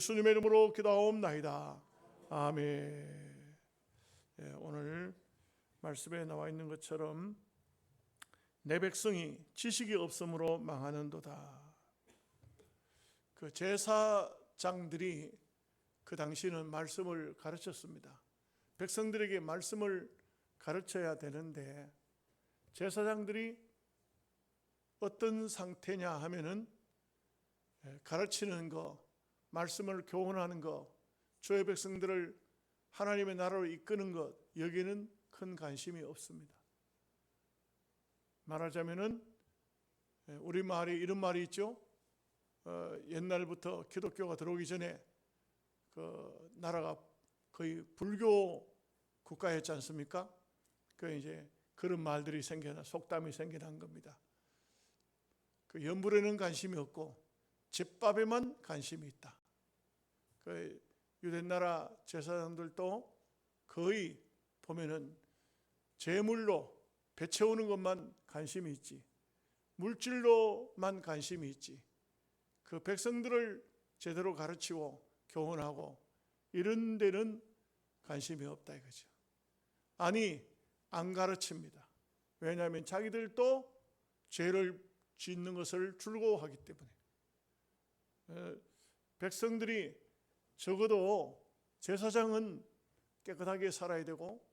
예수님의 이름으로 기도하옵나이다. 아멘. 오늘 말씀에 나와 있는 것처럼 내 백성이 지식이 없으므로 망하는도다. 그 제사장들이 그 당시는 말씀을 가르쳤습니다. 백성들에게 말씀을 가르쳐야 되는데 제사장들이 어떤 상태냐 하면은 가르치는 거, 말씀을 교훈하는 것, 주의 백성들을 하나님의 나라로 이끄는 것, 여기에는 큰 관심이 없습니다. 말하자면은 우리 말이 이런 말이 있죠. 옛날부터 기독교가 들어오기 전에 그 나라가 거의 불교 국가였지 않습니까? 그 이제 그런 말들이 속담이 생겨난 겁니다. 그 연불에는 관심이 없고 제밥에만 관심이 있다. 그 유대 나라 제사장들도 거의 보면은 재물로 배 채우는 것만 관심이 있지, 물질로만 관심이 있지, 그 백성들을 제대로 가르치고 교훈하고 이런 데는 관심이 없다 이거죠. 아니, 안 가르칩니다. 왜냐하면 자기들도 죄를 짓는 것을 즐거워하기 때문에. 백성들이 적어도 제사장은 깨끗하게 살아야 되고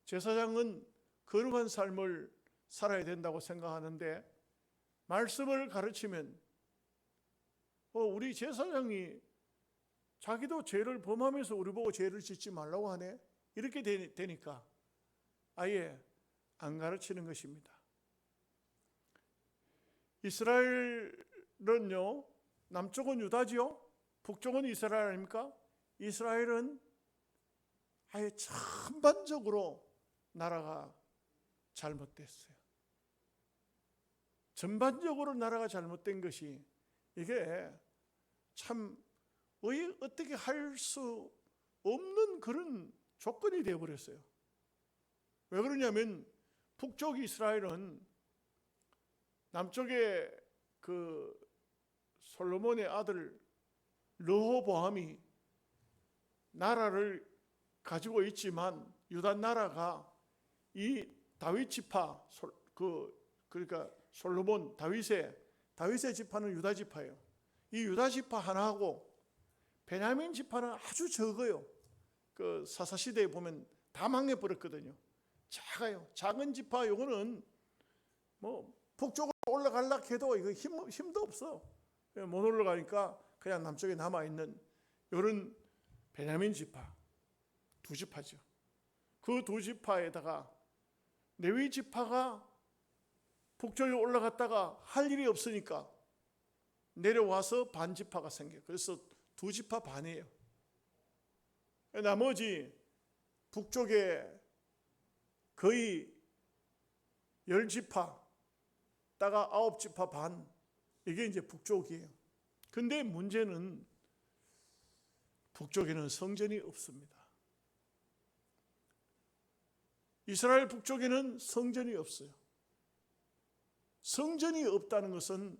제사장은 거룩한 삶을 살아야 된다고 생각하는데, 말씀을 가르치면 우리 제사장이 자기도 죄를 범하면서 우리 보고 죄를 짓지 말라고 하네, 이렇게 되니까 아예 안 가르치는 것입니다. 이스라엘은요, 남쪽은 유다지요, 북쪽은 이스라엘 아닙니까? 이스라엘은 아예 전반적으로 나라가 잘못됐어요. 전반적으로 나라가 잘못된 것이 이게 참 어떻게 할 수 없는 그런 조건이 되어버렸어요. 왜 그러냐면 북쪽 이스라엘은 남쪽에 그 솔로몬의 아들 르호보암이 나라를 가지고 있지만 유다 나라가 이 다윗 지파, 그러니까 솔로몬 다윗의 지파는 유다 지파예요. 이 유다 지파 하나하고 베냐민 지파는 아주 적어요. 그 사사 시대에 보면 다 망해버렸거든요. 작아요. 작은 지파, 요거는 뭐 북쪽으로 올라가려고 해도 이거 힘도 없어. 못 올라가니까 그냥 남쪽에 남아있는 이런 베냐민 지파, 두 지파죠. 그 두 지파에다가 레위 지파가 북쪽에 올라갔다가 할 일이 없으니까 내려와서 반 지파가 생겨요. 그래서 두 지파 반이에요. 나머지 북쪽에 거의 10지파, 따가 9지파 반, 이게 이제 북쪽이에요. 근데 문제는 북쪽에는 성전이 없습니다. 이스라엘 북쪽에는 성전이 없어요. 성전이 없다는 것은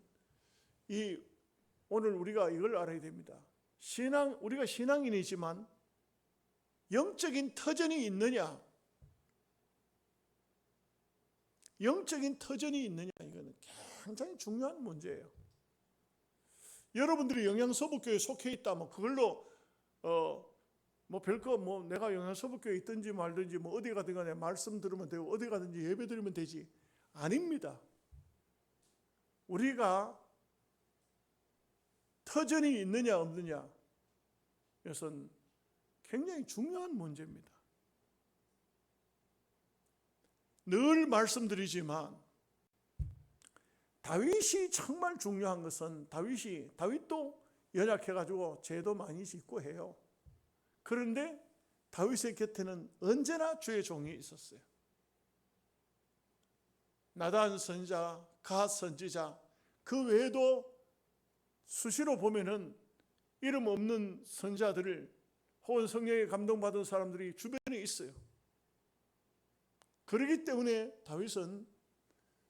오늘 우리가 이걸 알아야 됩니다. 우리가 신앙인이지만 영적인 터전이 있느냐? 영적인 터전이 있느냐? 이거는 굉장히 중요한 문제예요. 여러분들이 영양서북교에 속해 있다, 그걸로 별거 내가 영양서북교에 있든지 말든지 어디 가든 간에 말씀 들으면 되고 어디 가든지 예배 드리면 되지. 아닙니다. 우리가 터전이 있느냐 없느냐, 이것은 굉장히 중요한 문제입니다. 늘 말씀드리지만 다윗이 정말 중요한 것은 다윗도 연약해가지고 죄도 많이 짓고 해요. 그런데 다윗의 곁에는 언제나 주의 종이 있었어요. 나단 선지자, 갓 선지자, 그 외에도 수시로 보면은 이름 없는 선지자들을 혹은 성령에 감동받은 사람들이 주변에 있어요. 그렇기 때문에 다윗은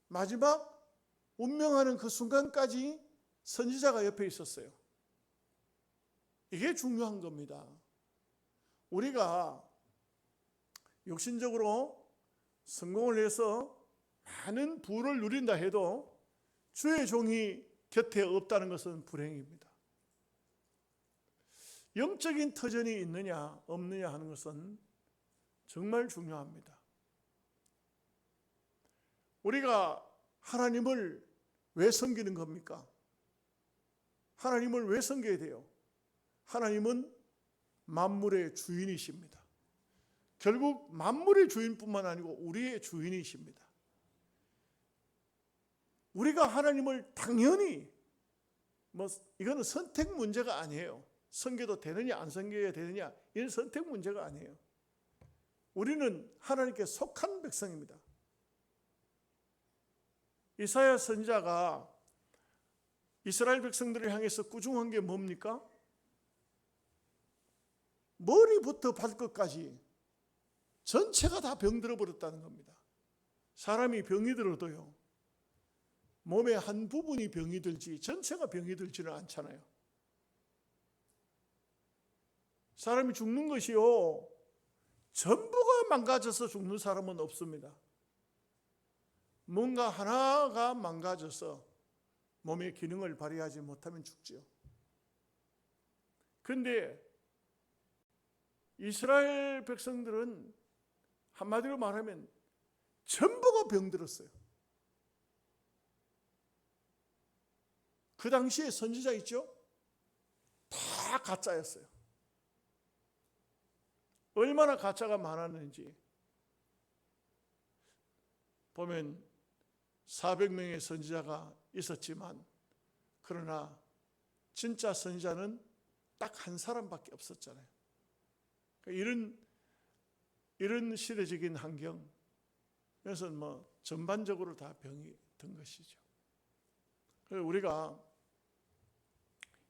마지막 운명하는 그 순간까지 선지자가 옆에 있었어요. 이게 중요한 겁니다. 우리가 육신적으로 성공을 해서 많은 부를 누린다 해도 주의 종이 곁에 없다는 것은 불행입니다. 영적인 터전이 있느냐 없느냐 하는 것은 정말 중요합니다. 우리가 하나님을 왜 섬기는 겁니까? 하나님을 왜 섬겨야 돼요? 하나님은 만물의 주인이십니다. 결국 만물의 주인뿐만 아니고 우리의 주인이십니다. 우리가 하나님을 당연히 이거는 선택 문제가 아니에요. 섬겨도 되느냐 안 섬겨야 되느냐 이런 선택 문제가 아니에요. 우리는 하나님께 속한 백성입니다. 이사야 선지자가 이스라엘 백성들을 향해서 꾸중한 게 뭡니까? 머리부터 발끝까지 전체가 다 병들어 버렸다는 겁니다. 사람이 병이 들어도요, 몸의 한 부분이 병이 들지 전체가 병이 들지는 않잖아요. 사람이 죽는 것이요, 전부가 망가져서 죽는 사람은 없습니다. 뭔가 하나가 망가져서 몸의 기능을 발휘하지 못하면 죽지요. 그런데 이스라엘 백성들은 한마디로 말하면 전부가 병들었어요. 그 당시에 선지자 있죠? 다 가짜였어요. 얼마나 가짜가 많았는지 보면 400명의 선지자가 있었지만 그러나 진짜 선지자는 딱 한 사람밖에 없었잖아요. 이런 시대적인 환경, 그래서 전반적으로 다 병이 든 것이죠. 그래서 우리가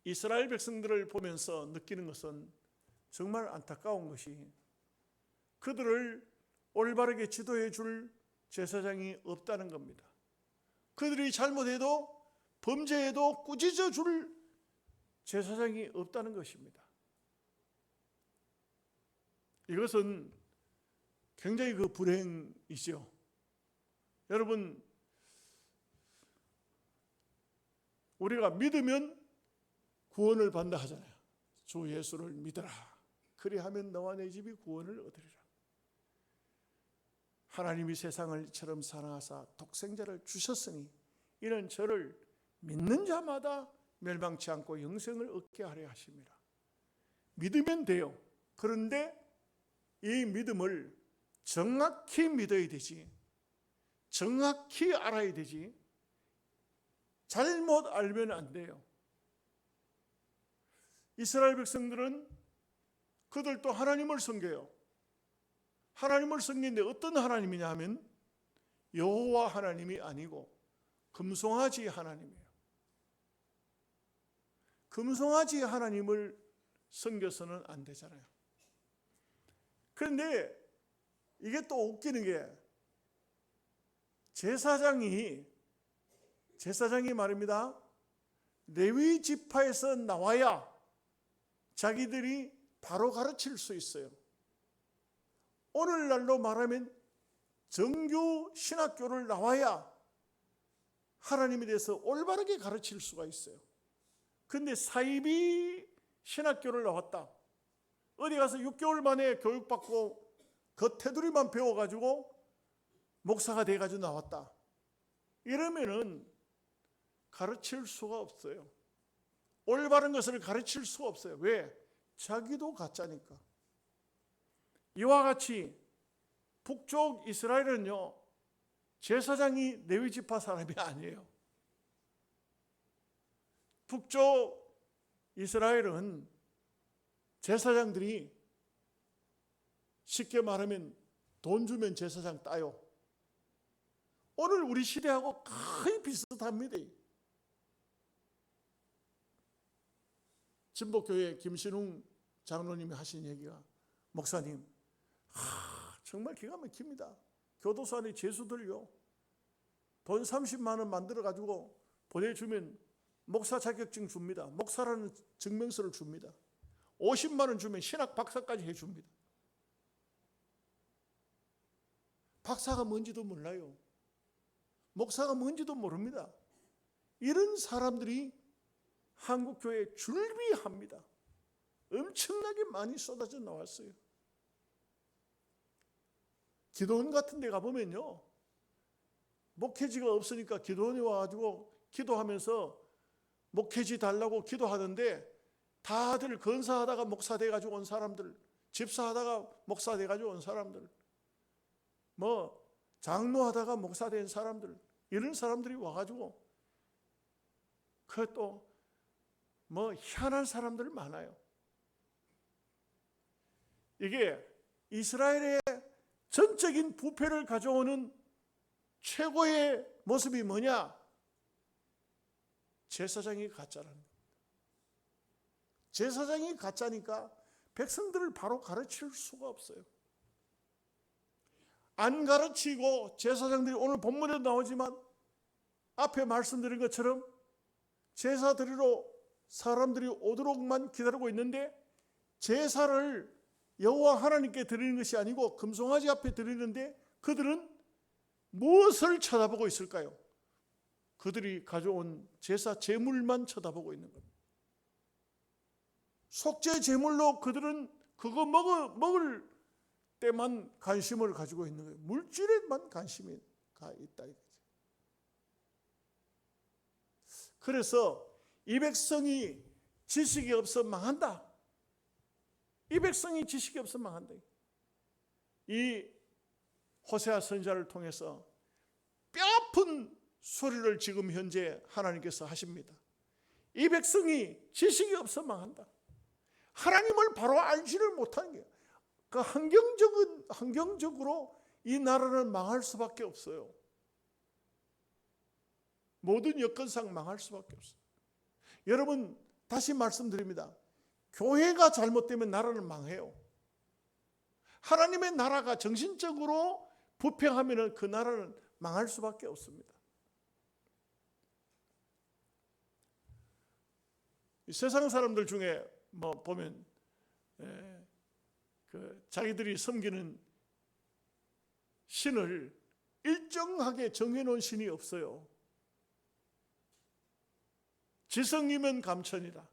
이스라엘 백성들을 보면서 느끼는 것은 정말 안타까운 것이 그들을 올바르게 지도해 줄 제사장이 없다는 겁니다. 그들이 잘못해도 범죄해도 꾸짖어 줄 제사장이 없다는 것입니다. 이것은 굉장히 불행이죠. 여러분, 우리가 믿으면 구원을 받는다 하잖아요. 주 예수를 믿어라. 그리하면 너와 내 집이 구원을 얻으리라. 하나님이 세상을 이처럼 사랑하사 독생자를 주셨으니 이는 저를 믿는 자마다 멸망치 않고 영생을 얻게 하려 하심이라. 믿으면 돼요. 그런데 이 믿음을 정확히 믿어야 되지, 정확히 알아야 되지, 잘못 알면 안 돼요. 이스라엘 백성들은 그들도 하나님을 섬겨요. 하나님을 섬기는데 어떤 하나님이냐 하면 여호와 하나님이 아니고 금송아지 하나님이에요. 금송아지 하나님을 섬겨서는 안 되잖아요. 그런데 이게 또 웃기는 게 제사장이 말입니다. 레위 지파에서 나와야 자기들이 바로 가르칠 수 있어요. 오늘날로 말하면 정규 신학교를 나와야 하나님에 대해서 올바르게 가르칠 수가 있어요. 그런데 사이비 신학교를 나왔다, 어디 가서 6개월 만에 교육받고 겉테두리만 배워가지고 목사가 돼가지고 나왔다, 이러면은 가르칠 수가 없어요. 올바른 것을 가르칠 수가 없어요. 왜? 자기도 가짜니까. 이와 같이 북쪽 이스라엘은요, 제사장이 레위 지파 사람이 아니에요. 북쪽 이스라엘은 제사장들이 쉽게 말하면 돈 주면 제사장 따요. 오늘 우리 시대하고 거의 비슷합니다. 진보교회 김신웅 장로님이 하신 얘기가, 목사님, 정말 기가 막힙니다. 교도소 안에 죄수들요, 돈 30만 원 만들어 가지고 보내주면 목사 자격증 줍니다. 목사라는 증명서를 줍니다. 50만 원 주면 신학 박사까지 해줍니다. 박사가 뭔지도 몰라요. 목사가 뭔지도 모릅니다. 이런 사람들이 한국 교회에 줄비합니다. 엄청나게 많이 쏟아져 나왔어요. 기도원 같은 데 가보면요, 목회지가 없으니까 기도원에 와가지고 기도하면서 목회지 달라고 기도하는데, 다들 건사하다가 목사 돼가지고 온 사람들, 집사하다가 목사 돼가지고 온 사람들, 뭐 장로하다가 목사 된 사람들, 이런 사람들이 와가지고 그것도 뭐 희한한 사람들 많아요. 이게 이스라엘의 전적인 부패를 가져오는 최고의 모습이 뭐냐? 제사장이 가짜라는 거예요. 제사장이 가짜니까 백성들을 바로 가르칠 수가 없어요. 안 가르치고 제사장들이 오늘 본문에 나오지만 앞에 말씀드린 것처럼 제사 드리러 사람들이 오도록만 기다리고 있는데, 제사를 여호와 하나님께 드리는 것이 아니고 금송아지 앞에 드리는데 그들은 무엇을 쳐다보고 있을까요? 그들이 가져온 제사 제물만 쳐다보고 있는 겁니다. 속죄 제물로 그들은 그거 먹을 때만 관심을 가지고 있는 거예요. 물질에만 관심이 가 있다 이거죠. 그래서 이 백성이 지식이 없어 망한다. 이 백성이 지식이 없어 망한다. 이 호세아 선지자를 통해서 뼈아픈 소리를 지금 현재 하나님께서 하십니다. 이 백성이 지식이 없어 망한다. 하나님을 바로 알지를 못하는 거예요. 그 환경적으로 이 나라는 망할 수밖에 없어요. 모든 여건상 망할 수밖에 없어요. 여러분, 다시 말씀드립니다. 교회가 잘못되면 나라는 망해요. 하나님의 나라가 정신적으로 부패하면 그 나라는 망할 수밖에 없습니다. 세상 사람들 중에 뭐 보면 자기들이 섬기는 신을 일정하게 정해놓은 신이 없어요. 지성이면 감천이다.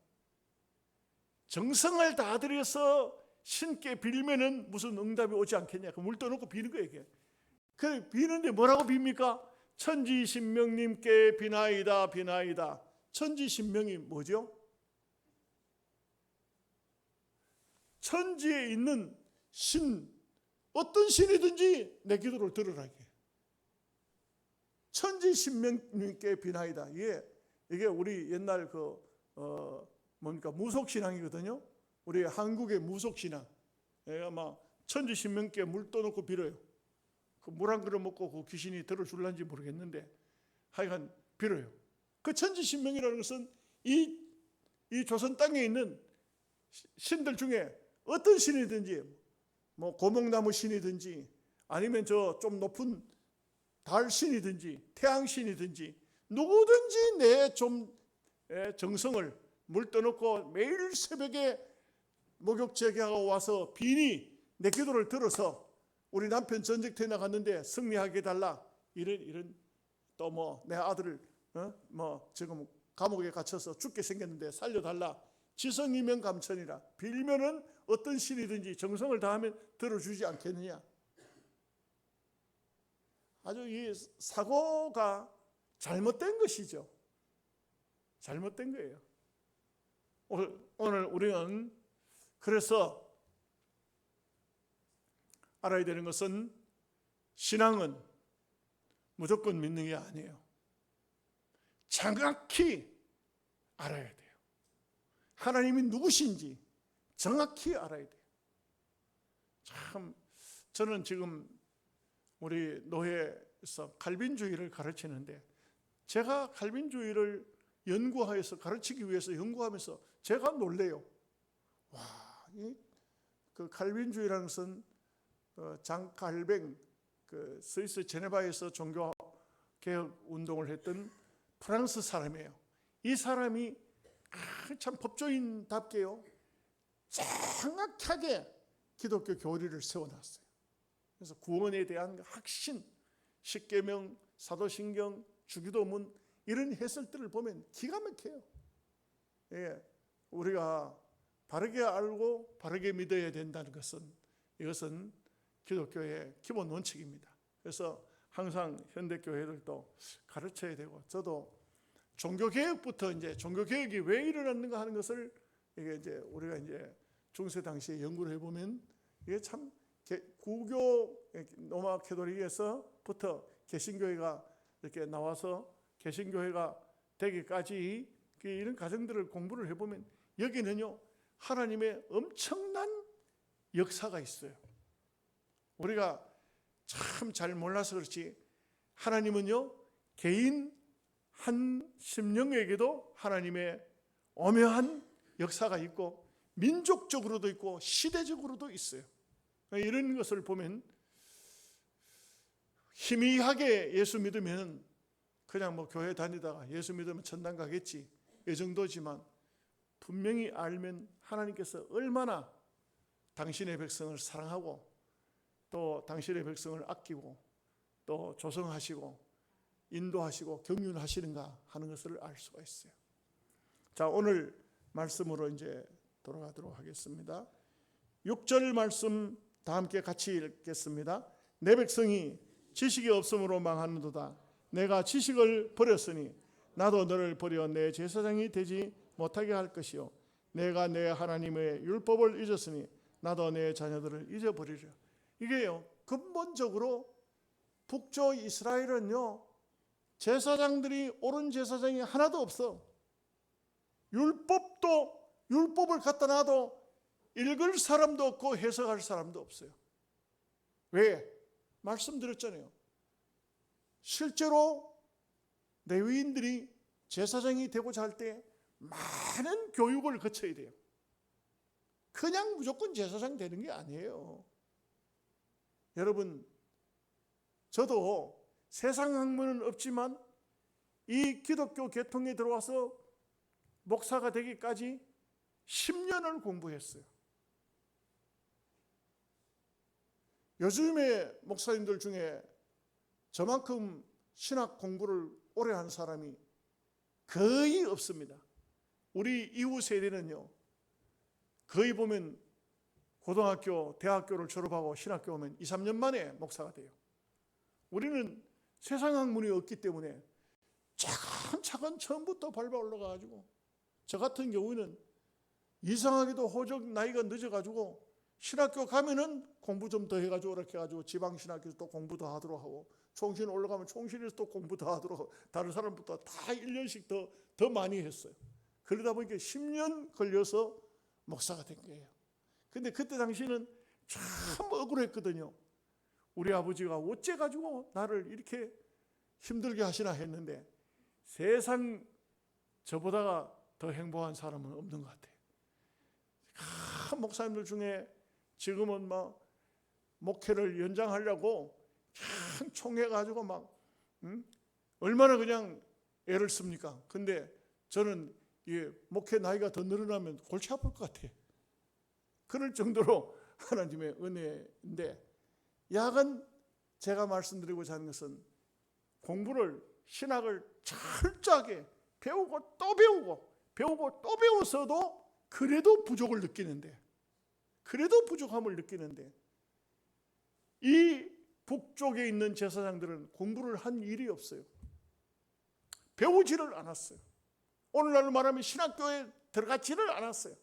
정성을 다 들여서 신께 빌면은 무슨 응답이 오지 않겠냐. 물 떠놓고 비는 거예요. 이게. 그 비는데 뭐라고 빕니까? 천지신명님께 비나이다 비나이다. 천지신명이 뭐죠? 천지에 있는 신, 어떤 신이든지 내 기도를 들으라. 천지신명님께 비나이다. 이게 우리 옛날 무속신앙이거든요. 우리 한국의 무속신앙. 아마 천지신명께 물 떠놓고 빌어요. 그 물 한 그릇 먹고 그 귀신이 들어줄란지 모르겠는데 하여간 빌어요. 그 천지신명이라는 것은 이 조선 땅에 있는 신들 중에 어떤 신이든지, 뭐 고목나무 신이든지 아니면 저 좀 높은 달 신이든지 태양 신이든지 누구든지 내 좀 정성을 물 떠놓고 매일 새벽에 목욕 제기하고 와서 비니 내 기도를 들어서 우리 남편 전쟁터에 나갔는데 승리하게 해달라. 이런 또 뭐 내 아들을 지금 감옥에 갇혀서 죽게 생겼는데 살려달라. 지성이면 감천이라. 빌면은 어떤 신이든지 정성을 다하면 들어주지 않겠느냐. 아주 이 사고가 잘못된 것이죠. 잘못된 거예요. 오늘 우리는 그래서 알아야 되는 것은 신앙은 무조건 믿는 게 아니에요. 정확히 알아야 돼요. 하나님이 누구신지 정확히 알아야 돼요. 참 저는 지금 우리 노회에서 칼빈주의를 가르치는데 제가 칼빈주의를 연구하여서 가르치기 위해서 연구하면서 제가 놀래요. 와, 그 칼빈주의라는 것은 장 칼뱅 그 스위스 제네바에서 종교 개혁 운동을 했던 프랑스 사람이에요. 이 사람이 참 법조인답게요. 정확하게 기독교 교리를 세워놨어요. 그래서 구원에 대한 확신, 십계명, 사도신경, 주기도문 이런 해설들을 보면 기가 막혀요. 예, 우리가 바르게 알고 바르게 믿어야 된다는 것은 이것은 기독교의 기본 원칙입니다. 그래서 항상 현대교회들도 가르쳐야 되고, 저도 종교개혁부터 이제 종교개혁이 왜 일어났는가 하는 것을 이게 이제 우리가 이제 중세 당시에 연구를 해보면 이게 참 구교 로마 캐톨릭에서부터 개신교회가 이렇게 나와서 개신교회가 되기까지 이런 과정들을 공부를 해보면 여기는요 하나님의 엄청난 역사가 있어요. 우리가 참 잘 몰라서 그렇지 하나님은요 개인 한 심령에게도 하나님의 오묘한 역사가 있고 민족적으로도 있고 시대적으로도 있어요. 이런 것을 보면 희미하게 예수 믿으면 그냥 뭐 교회 다니다가 예수 믿으면 천당 가겠지 이 정도지만, 분명히 알면 하나님께서 얼마나 당신의 백성을 사랑하고 또 당신의 백성을 아끼고 또 조성하시고 인도하시고 경륜하시는가 하는 것을 알 수가 있어요. 자, 오늘 말씀으로 이제 돌아가도록 하겠습니다. 6절 말씀 다 함께 같이 읽겠습니다. 내 백성이 지식이 없음으로 망하는도다. 내가 지식을 버렸으니 나도 너를 버려 내 제사장이 되지 못하게 할 것이요 내가 내 하나님의 율법을 잊었으니 나도 내 자녀들을 잊어버리려. 이게요 근본적으로 북쪽 이스라엘은요 제사장들이 옳은 제사장이 하나도 없어. 율법을 갖다 놔도 읽을 사람도 없고 해석할 사람도 없어요. 왜? 말씀드렸잖아요. 실제로 레위인들이 제사장이 되고자 할 때 많은 교육을 거쳐야 돼요. 그냥 무조건 제사장 되는 게 아니에요. 여러분, 저도 세상 학문은 없지만 이 기독교 계통에 들어와서 목사가 되기까지 10년을 공부했어요. 요즘에 목사님들 중에 저만큼 신학 공부를 오래 한 사람이 거의 없습니다. 우리 이후 세대는요 거의 보면 고등학교, 대학교를 졸업하고 신학교 오면 2, 3년 만에 목사가 돼요. 우리는 세상 학문이 없기 때문에 차근차근 처음부터 밟아 올라가가지고, 저 같은 경우는 이상하게도 호적 나이가 늦어가지고 신학교 가면은 공부 좀 더 해가지고 이렇게 해가지고 지방신학교에서 또 공부 더 하도록 하고, 총신 올라가면 총신에서 또 공부 더 하도록 하고, 다른 사람부터 다 1년씩 더 많이 했어요. 그러다 보니까 10년 걸려서 목사가 된 거예요. 근데 그때 당시는 참 억울했거든요. 우리 아버지가 어째가지고 나를 이렇게 힘들게 하시나 했는데, 세상 저보다가 더 행복한 사람은 없는 것 같아요. 목사님들 중에 지금은 막 목회를 연장하려고 참 총해가지고 막 얼마나 그냥 애를 씁니까? 근데 저는 목회 나이가 더 늘어나면 골치 아플 것 같아요. 그럴 정도로 하나님의 은혜인데, 야간 제가 말씀드리고자 하는 것은 공부를, 신학을 철저하게 배우고 또 배우고 또 배워서도 그래도 부족을 느끼는데, 그래도 부족함을 느끼는데, 이 북쪽에 있는 제사장들은 공부를 한 일이 없어요. 배우지를 않았어요. 오늘날로 말하면 신학교에 들어가지를 않았어요.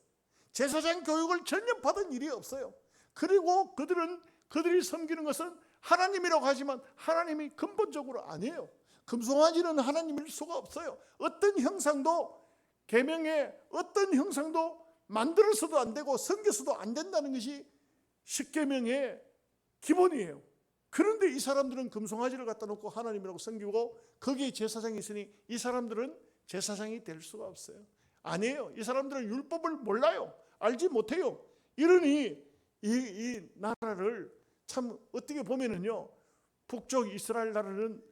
제사장 교육을 전혀 받은 일이 없어요. 그리고 그들이 섬기는 것은 하나님이라고 하지만 하나님이 근본적으로 아니에요. 금송아지는 하나님일 수가 없어요. 어떤 형상도, 계명에 어떤 형상도 만들어서도 안 되고 섬겨서도 안 된다는 것이 십계명의 기본이에요. 그런데 이 사람들은 금송아지를 갖다 놓고 하나님이라고 섬기고 거기에 제사장이 있으니 이 사람들은 제사장이 될 수가 없어요. 아니에요. 이 사람들은 율법을 몰라요. 알지 못해요. 이러니 이 나라를 참 어떻게 보면은요 북쪽 이스라엘 나라는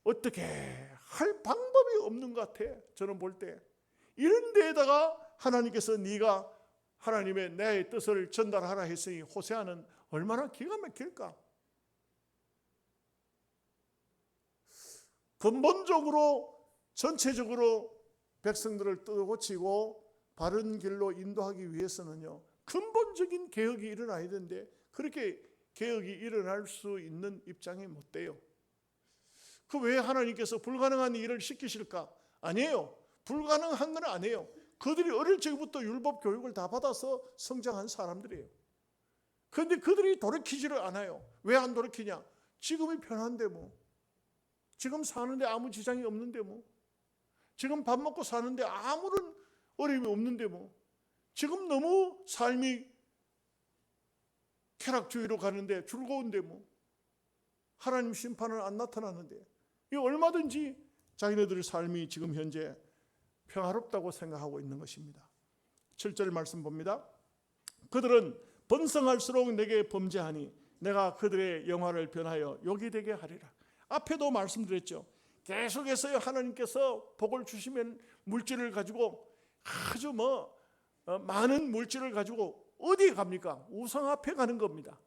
어떻게 할 방법이 없는 것 같아. 저는 볼 때 이런 데에다가 하나님께서 네가 하나님의 내 뜻을 전달하라 했으니 호세아는 얼마나 기가 막힐까. 근본적으로 전체적으로 백성들을 뜯어고치고 바른 길로 인도하기 위해서는요, 근본적인 개혁이 일어나야 되는데 그렇게 개혁이 일어날 수 있는 입장이 못 돼요. 그 왜 하나님께서 불가능한 일을 시키실까? 아니에요. 불가능한 건 아니에요. 그들이 어릴 적부터 율법 교육을 다 받아서 성장한 사람들이에요. 그런데 그들이 돌이키지를 않아요. 왜 안 돌이키냐? 지금이 편한데 뭐. 지금 사는데 아무 지장이 없는데 뭐. 지금 밥 먹고 사는데 아무런 어려움이 없는데 뭐. 지금 너무 삶이 쾌락주의로 가는데 즐거운데 뭐. 하나님 심판은 안 나타나는데. 이 얼마든지 자기네들의 삶이 지금 현재 평화롭다고 생각하고 있는 것입니다. 7절 말씀 봅니다. 그들은 번성할수록 내게 범죄하니 내가 그들의 영화를 변하여 욕이 되게 하리라. 앞에도 말씀드렸죠. 계속해서 하나님께서 복을 주시면 물질을 가지고 아주 많은 물질을 가지고 어디에 갑니까? 우상 앞에 가는 겁니다.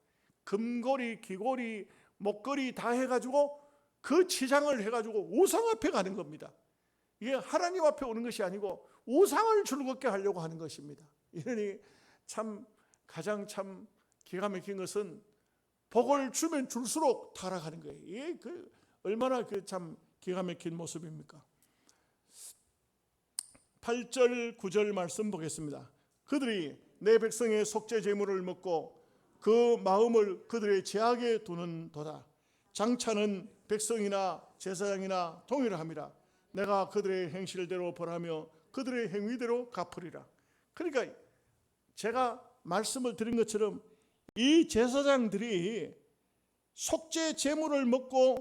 금고리, 귀고리, 목걸이 다 해가지고 그 치장을 해가지고 우상 앞에 가는 겁니다. 이게 하나님 앞에 오는 것이 아니고 우상을 즐겁게 하려고 하는 것입니다. 이러니 가장 기가 막힌 것은 복을 주면 줄수록 타락하는 거예요. 이게 얼마나 참 기가 막힌 모습입니까? 8절 9절 말씀 보겠습니다. 그들이 내 백성의 속죄 제물을 먹고 그 마음을 그들의 제약에 두는도다. 장차는 백성이나 제사장이나 동일함이라. 내가 그들의 행실대로 벌하며 그들의 행위대로 갚으리라. 그러니까 제가 말씀을 드린 것처럼 이 제사장들이 속죄 제물을 먹고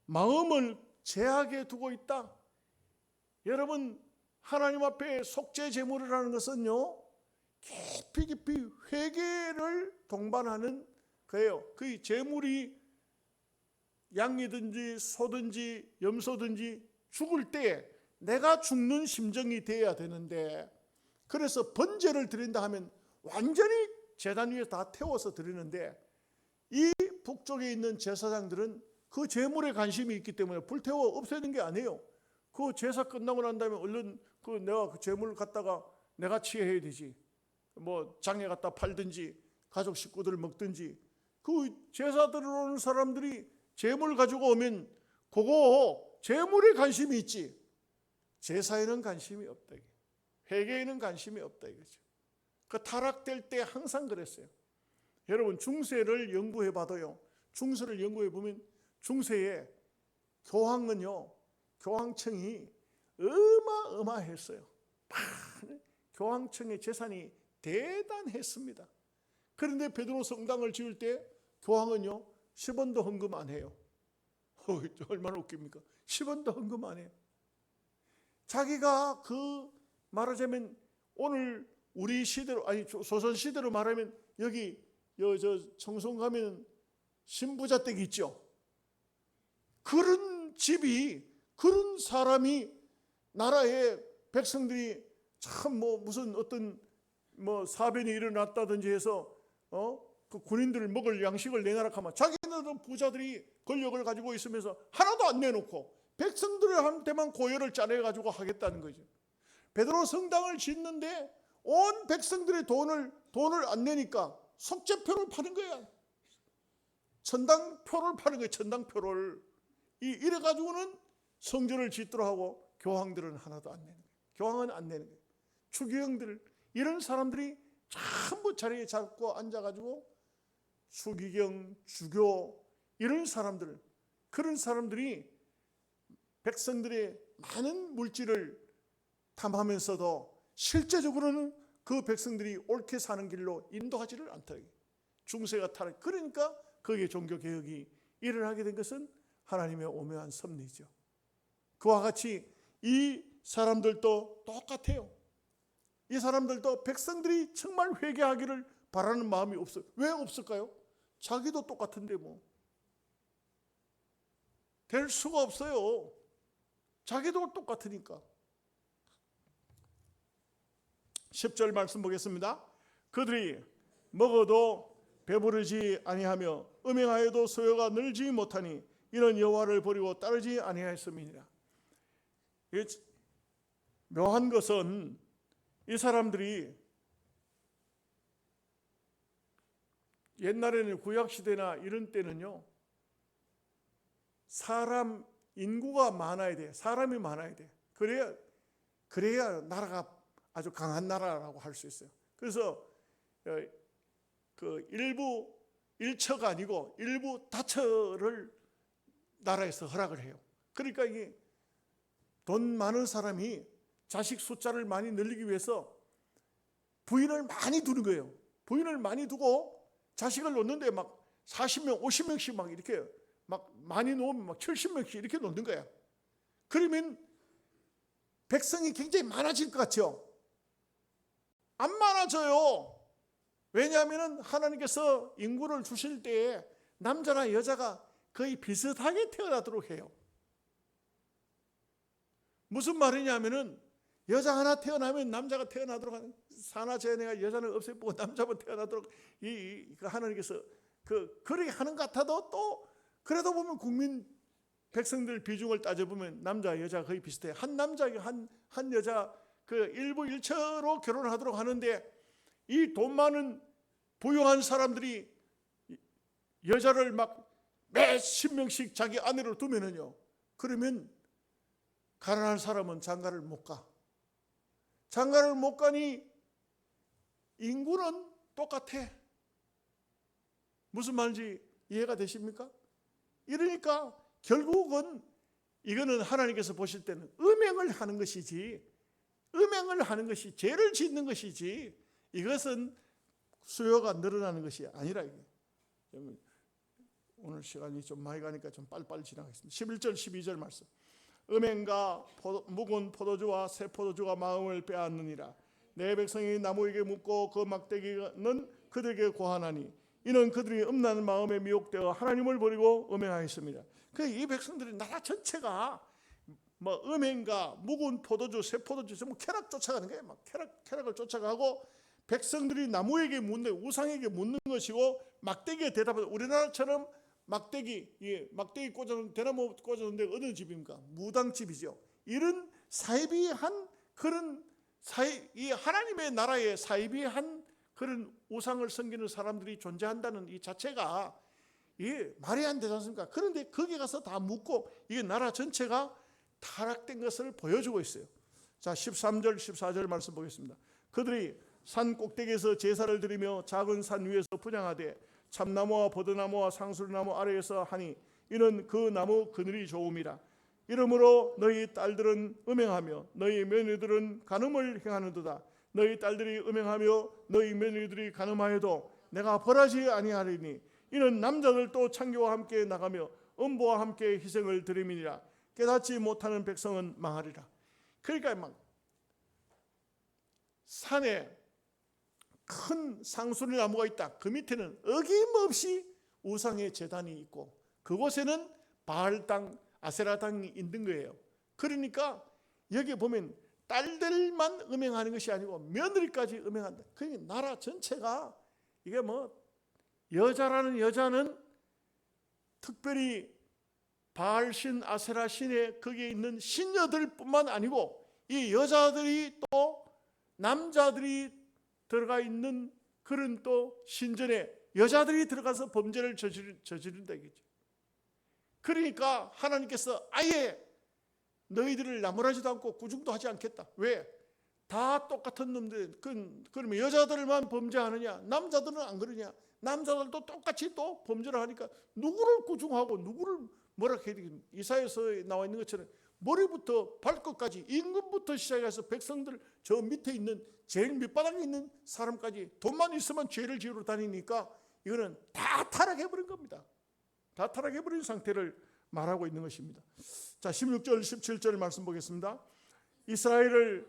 마음을 제약에 두고 있다. 여러분, 하나님 앞에 속죄 제물이라는 것은요, 깊이 회개를 동반하는 거예요. 그 제물이 양이든지 소든지 염소든지 죽을 때 내가 죽는 심정이 돼야 되는데, 그래서 번제를 드린다 하면 완전히 제단 위에 다 태워서 드리는데, 이 북쪽에 있는 제사장들은 그 제물에 관심이 있기 때문에 불태워 없애는 게 아니에요. 그 제사 끝나고 난 다음에 얼른 내가 그 제물을 갖다가 내가 취해야 되지. 뭐 장에 갖다 팔든지 가족 식구들 먹든지. 그 제사 드리러 오는 사람들이 제물 가지고 오면 그거 제물에 관심이 있지, 제사에는 관심이 없다. 회개에는 관심이 없다 이거죠. 그 타락될 때 항상 그랬어요. 여러분, 중세를 연구해 봐도요, 중세를 연구해 보면 중세에 교황청이 어마어마했어요. 교황청의 재산이 대단했습니다. 그런데 베드로 성당을 지을 때 교황은요 10원도 헌금 안 해요. 얼마나 웃깁니까? 10원도 헌금 안 해요. 자기가 말하자면 오늘 우리 시대로, 아니 조선 시대로 말하면 여기 청송 가면 신부자댁 있죠. 그런 집이, 그런 사람이 나라의 백성들이 참 무슨 어떤 사변이 일어났다든지 해서 그 군인들을 먹을 양식을 내놔라 하면 자기네들은 부자들이 권력을 가지고 있으면서 하나도 안 내놓고 백성들한테만 고열을 짜내가지고 하겠다는 거죠. 베드로 성당을 짓는데 온 백성들의 돈을 안 내니까 속죄표를 파는 거야. 천당표를 파는 거야. 천당표를. 이래가지고는 성전을 짓도록 하고 교황들은 하나도 안 내는 거예요. 교황은 안 내는 거예요. 추기경들, 이런 사람들이 전부 자리에 잡고 앉아가지고 추기경, 주교, 이런 사람들, 그런 사람들이 백성들의 많은 물질을 탐하면서도 실제적으로는 그 백성들이 옳게 사는 길로 인도하지를 않다. 중세가 타락. 그러니까 거기에 종교개혁이 일어나게 된 것은 하나님의 오묘한 섭리죠. 그와 같이 이 사람들도 똑같아요. 이 사람들도 백성들이 정말 회개하기를 바라는 마음이 없어요. 왜 없을까요? 자기도 똑같은데 될 수가 없어요. 자기도 똑같으니까. 10절 말씀 보겠습니다. 그들이 먹어도 배부르지 아니하며 음행하여도 소요가 늘지 못하니 이는 여호와를 버리고 따르지 아니하였음이니라. 묘한 것은 이 사람들이 옛날에는 구약시대나 이런 때는요, 사람 인구가 많아야 돼. 사람이 많아야 돼. 그래야 나라가 아주 강한 나라라고 할 수 있어요. 그래서 그 일부 일처가 아니고 일부 다처를 나라에서 허락을 해요. 그러니까 이게 돈 많은 사람이 자식 숫자를 많이 늘리기 위해서 부인을 많이 두는 거예요. 부인을 많이 두고 자식을 놓는데 막 40명, 50명씩 막 이렇게 막 많이 놓으면 막 70명씩 이렇게 놓는 거야. 그러면 백성이 굉장히 많아질 것 같죠? 안 많아져요. 왜냐하면 하나님께서 인구를 주실 때에 남자나 여자가 거의 비슷하게 태어나도록 해요. 무슨 말이냐면은 여자 하나 태어나면 남자가 태어나도록 하는, 산하제네가 여자는 없애보고 남자만 태어나도록 하나님께서 그렇게 하는 것 같아도 또 그래도 보면 국민 백성들 비중을 따져보면 남자 여자 거의 비슷해요. 한 남자 한 여자 그 일부 일처로 결혼하도록 하는데 이 돈 많은 부유한 사람들이 여자를 막 몇십 명씩 자기 아내로 두면은요, 그러면 가난한 사람은 장가를 못 가. 장가를 못 가니 인구는 똑같아. 무슨 말인지 이해가 되십니까? 이러니까 결국은 이거는 하나님께서 보실 때는 음행을 하는 것이지, 음행을 하는 것이 죄를 짓는 것이지, 이것은 수요가 늘어나는 것이 아니라, 이게 오늘 시간이 좀 많이 가니까 좀 빨리빨리 지나가겠습니다. 11절 12절 말씀. 음행과 묵은 포도주와 새 포도주가 마음을 빼앗느니라. 내 백성이 나무에게 묻고 그 막대기는 그들에게 고하나니 이는 그들이 음란한 마음에 미혹되어 하나님을 버리고 음행하였습니다. 이 백성들이 나라 전체가 뭐 음행과 묵은 포도주, 새 포도주, 뭐 쾌락 쫓아가는 거예요. 막 쾌락을 쫓아가고 백성들이 나무에게 묻는, 우상에게 묻는 것이고 막대기에 대답하는, 우리나라처럼 막대기 꽂아놓은, 대나무 꽂아놓은데 어느 집입니까? 무당집이죠. 이런 사이비한 그런 이 하나님의 나라에 사이비한 그런 우상을 섬기는 사람들이 존재한다는 이 자체가 이게 말이 안 되지 않습니까? 그런데 거기 가서 다 묻고 이게 나라 전체가 타락된 것을 보여주고 있어요. 자, 13절 14절 말씀 보겠습니다. 그들이 산 꼭대기에서 제사를 드리며 작은 산 위에서 분향하되 참나무와 버드나무와 상술나무 아래에서 하니 이는 그 나무 그늘이 좋음이라. 이러므로 너희 딸들은 음행하며 너희 며느리들은 간음을 행하는도다. 너희 딸들이 음행하며 너희 며느리들이 간음하여도 내가 벌하지 아니하리니 이는 남자들도 창교와 함께 나가며 음보와 함께 희생을 드림이니라. 깨닫지 못하는 백성은 망하리라. 그러니까 막 산에 큰 상수리 나무가 있다. 그 밑에는 어김없이 우상의 제단이 있고 그곳에는 바알 땅, 아세라 땅이 있는 거예요. 그러니까 여기 보면 딸들만 음행하는 것이 아니고 며느리까지 음행한다. 그러니까 나라 전체가 이게 뭐 여자라는 여자는 특별히 바알신, 아세라신에 거기에 있는 신녀들뿐만 아니고 이 여자들이 또 남자들이 들어가 있는 그런 또 신전에 여자들이 들어가서 범죄를 저지른다 이거죠. 그러니까 하나님께서 아예 너희들을 나무라지도 않고 구중도 하지 않겠다. 왜? 다 똑같은 놈들. 그러면 여자들만 범죄하느냐? 남자들은 안 그러냐? 남자들도 똑같이 또 범죄를 하니까 누구를 구중하고 누구를 뭐라 해야 되겠냐? 이사야서 나와 있는 것처럼 머리부터 발끝까지 임금부터 시작해서 백성들 저 밑에 있는 제일 밑바닥에 있는 사람까지 돈만 있으면 죄를 지으러 다니니까 이거는 다 타락해버린 겁니다. 다 타락해버린 상태를 말하고 있는 것입니다. 자, 16절 17절 말씀 보겠습니다. 이스라엘을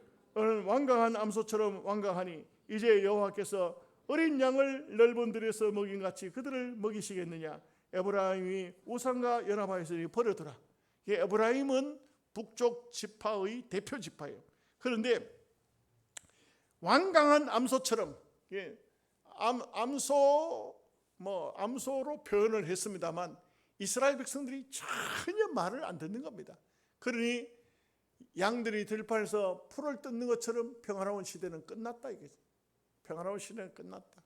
완강한 암소처럼 완강하니 이제 여호와께서 어린 양을 넓은 들에서 먹인 같이 그들을 먹이시겠느냐. 에브라임이 우상과 연합하였으니 버려두라. 에브라임은 북쪽 지파의 대표 지파예요. 그런데 완강한 암소처럼 암소로 표현을 했습니다만 이스라엘 백성들이 전혀 말을 안 듣는 겁니다. 그러니 양들이 들판에서 풀을 뜯는 것처럼 평화로운 시대는 끝났다 이거죠. 평화로운 시대는 끝났다.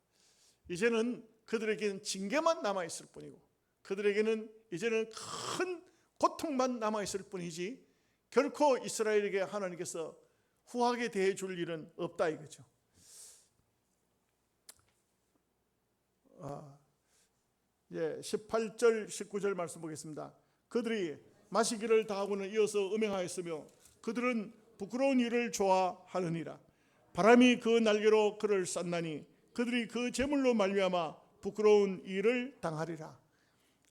이제는 그들에게는 징계만 남아있을 뿐이고 그들에게는 이제는 큰 고통만 남아있을 뿐이지 결코 이스라엘에게 하나님께서 후하게 대해줄 일은 없다 이거죠. 18절 19절 말씀 보겠습니다. 그들이 마시기를 다하고는 이어서 음행하였으며 그들은 부끄러운 일을 좋아하느니라. 바람이 그 날개로 그를 쌌나니 그들이 그 제물로 말미암아 부끄러운 일을 당하리라.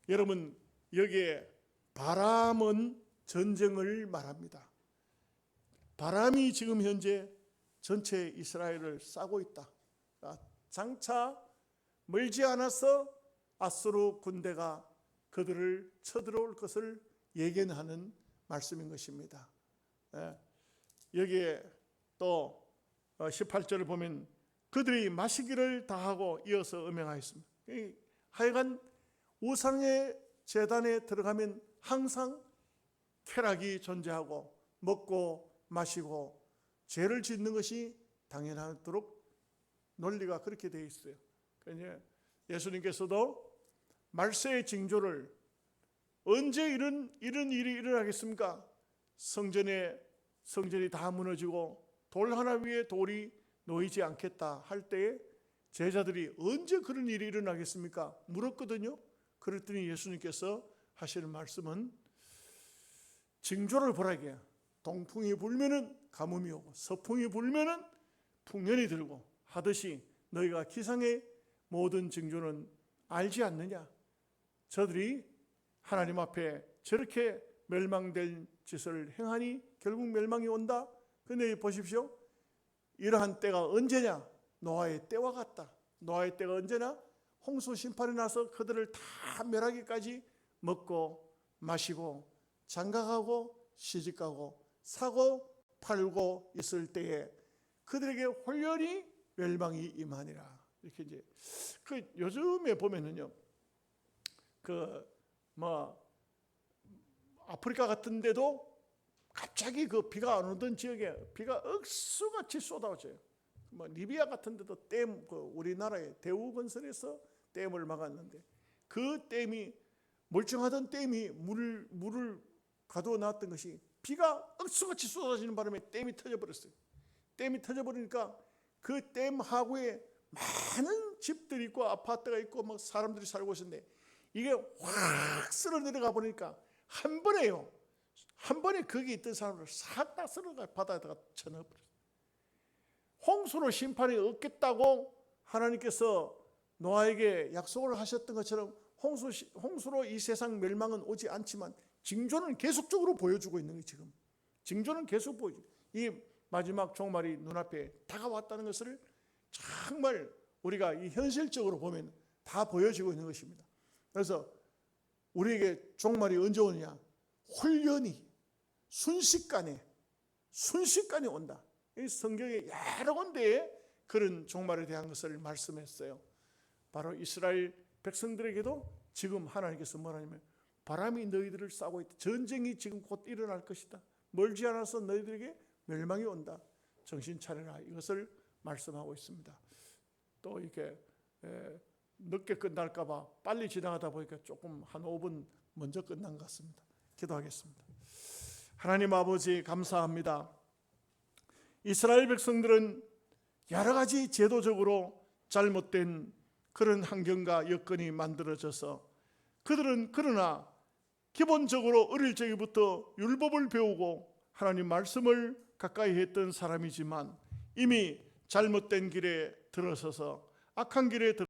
여러분, 여기에 바람은 전쟁을 말합니다. 바람이 지금 현재 전체 이스라엘을 싸고 있다. 장차 멀지 않아서 아수르 군대가 그들을 쳐들어올 것을 예견하는 말씀인 것입니다. 여기에 또 18절을 보면 그들이 마시기를 다하고 이어서 음행하였습니다. 하여간 우상의 제단에 들어가면 항상 쾌락이 존재하고 먹고 마시고 죄를 짓는 것이 당연하도록 논리가 그렇게 되어 있어요. 그러니까 예수님께서도 말세의 징조를 언제 이런 일이 일어나겠습니까? 성전이 다 무너지고 돌 하나 위에 돌이 놓이지 않겠다 할 때에 제자들이 언제 그런 일이 일어나겠습니까? 물었거든요. 그랬더니 예수님께서 하시는 말씀은 징조를 보라게. 동풍이 불면은 가뭄이 오고 서풍이 불면은 풍년이 들고 하듯이 너희가 기상의 모든 징조는 알지 않느냐? 저들이 하나님 앞에 저렇게 멸망될 짓을 행하니 결국 멸망이 온다. 그런데 보십시오. 이러한 때가 언제냐? 노아의 때와 같다. 노아의 때가 언제나 홍수 심판이 나서 그들을 다 멸하기까지 먹고 마시고 장가가고 시집가고 사고 팔고 있을 때에 그들에게 홀연히 멸망이 임하니라. 이렇게 이제 요즘에 보면은요, 아프리카 같은 데도 갑자기 비가 안 오던 지역에 비가 억수같이 쏟아져요. 리비아 같은 데도 우리나라의 대우건설에서 댐을 막았는데 그 댐이 멀쩡하던 댐이 물을 가두어 놨던 것이 비가 억수같이 쏟아지는 바람에 댐이 터져버렸어요. 댐이 터져버리니까 그 댐 하구에 많은 집들이 있고 아파트가 있고 막 사람들이 살고 있었는데 이게 확 쓸어 내려가 보니까 한 번에 거기 있던 사람을 싹 다 쓸어가 바다에다가 쳐넣어버렸어요. 홍수로 심판이 없겠다고 하나님께서 노아에게 약속을 하셨던 것처럼 홍수로 이 세상 멸망은 오지 않지만 징조는 계속적으로 보여주고 있는 거예요. 지금 징조는 계속 보여주고 이 마지막 종말이 눈앞에 다가왔다는 것을 정말 우리가 이 현실적으로 보면 다 보여지고 있는 것입니다. 그래서 우리에게 종말이 언제 오느냐? 홀연히 순식간에 온다. 이 성경에 여러 군데에 그런 종말에 대한 것을 말씀했어요. 바로 이스라엘 백성들에게도 지금 하나님께서 뭐라냐면 바람이 너희들을 싸고 있다. 전쟁이 지금 곧 일어날 것이다. 멀지 않아서 너희들에게 멸망이 온다. 정신 차려라. 이것을 말씀하고 있습니다. 또 이렇게 늦게 끝날까 봐 빨리 지나가다 보니까 조금 한 5분 먼저 끝난 것 같습니다. 기도하겠습니다. 하나님 아버지 감사합니다. 이스라엘 백성들은 여러 가지 제도적으로 잘못된 그런 환경과 여건이 만들어져서 그들은 그러나 기본적으로 어릴 적부터 율법을 배우고 하나님 말씀을 가까이 했던 사람이지만 이미 잘못된 길에 들어서서 악한 길에